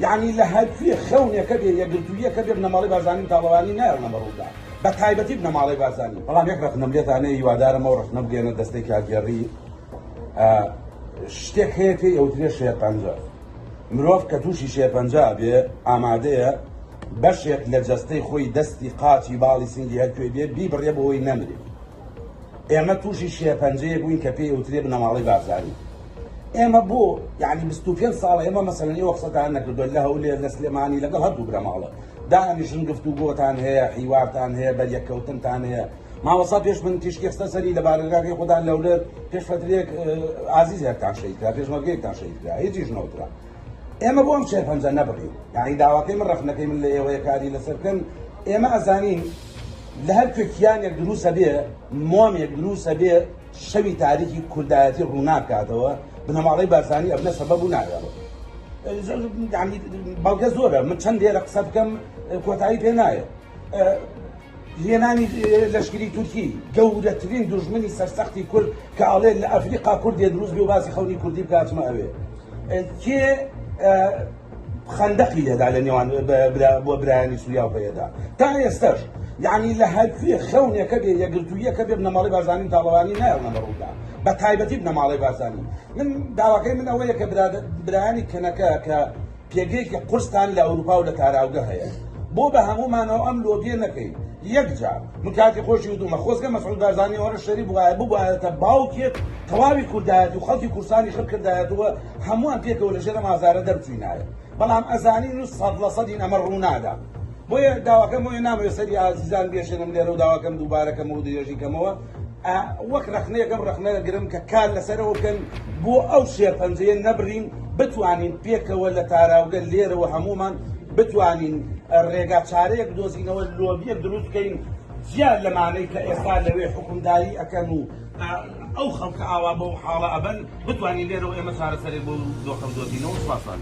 يعني لهالفي خوني كبير يقلتوية كبير نمالي بازاني طالباني ناير نمرودا بتايبتي بنمالي بازاني والله يكره نمليت أنا يوادار مورخ نبقي أنا دستيك هاجري شتێک هەیە پێی ئەوترێ شێرپەنجە مرۆڤ کە تووشی شێرپەنجە بێ ئامادەیە بەشێک لە جەستەی خۆی دەستی قاچی باڵی سنگی هەرکوێ بێ بیبڕێ بەهۆی نەمرێ ئێمە تووشی شێرپەنجەیە بووین کە پێی ئەوترێ بنەماڵەی بازاری ئێمە بۆ یعنی 25 ساڵە ئێمە مەسەلەن ئێوە قسەتان نەکردووە لە هەولێر لە سلێمانی لەگەڵ هەردوو برەماڵە دانیشتن گفتوگۆتان هەیە حیوارتان هەیە بەریەککەوتنتان هەیە ماوەسا پێش من تیشکی خستە سەری لە بارگاکەی خۆدان لەولێر پێش فترێک عزیز هەرتان شەیدکرا پێشمەرگەیەکتان شەیدکرا هیچیش نەوترا ئێمە بۆ ئەم شێرپەنجە نەبڕین یعنی داواکەی من ڕەخنەکەی من لە ئێوەیە کاری لەسەر بکەن ئێمە ئەزانین لە هەر کوێکیانێک دروسە بێ مۆمێک دروسە بێ شەوی تاریکی کوردایەتی ڕووناکاتەوە بنەماڵەی بارزانانی ئەبنە سەبەب و ناوێڵە یعنی بەڵگە زۆرە من چەند لێرە قسە بکەم کۆتایی پێ نایە هێنانی لەشکری تورکی گەورەترین دوژمنی سەرسەختی کورد کە ئاڵێ لە ئەفریقا کوردێ دروست بێ و باسی خەونی کوردی بکاتمە ئەوێ کێ خەندەقی لێدا لە نێوان بۆ برایانی سووریا و پەیەدا تا ئێستاش یعنی لە هەرکوێ خەونێکە بێ یەکگرتوویەکە بێ بنەماڵی بازانانی تاڵەوانی نایە نەمەڕوودا بە تایبەتی بنەماڵی بازانی من داواکەی من ئەوەیە کە برایانی کەنەکە کە پێگەیەکی قورستان لە ئەوروپا و لە تاراوگە هەیە بۆ بە هەمومانەوە ئەم لۆبیە نەکەین یەکجار من کاتی خۆشی وتومە خۆزگە مەسعود بارزانی وەرە شەریف ببوایەتە باوکێک تەواوی کوردایەت و خەڵکی کورسانی خڕ کردایەتەوە هەمووان پێکەوە لە ژێرە مازارە دەرچووینایە بەڵام ئەزانین و 100% ئەمە ڕوونادا بۆیە داواکەم وەیە نامەوێت سەری ئازیزان بێشێنم لێرە و داواکەم دووبارەکەم و درێژیکەمەوە وەک ڕەخنەیەکەم ڕەخنە گرم کە کار لەسەرەوە بکەن بۆ ئەو شێرپەنجەیە نەبڕین بتوانین پێکەوە لە تاراوگە لێرەوە هەمومان بتوانین ڕێگا چارەیەک بدۆزینەوە لۆبیەک دروست بکەین زیاد لەمانەی کە ئێستا لەوێ حکومداری ئەکەن و ئەو خەڵکە ئاوا بەو حاڵە ئەبەن بتوانین لێرەوە ئێمە چارەسەرێک بۆ دۆخەم دۆزینەوە سوپاسان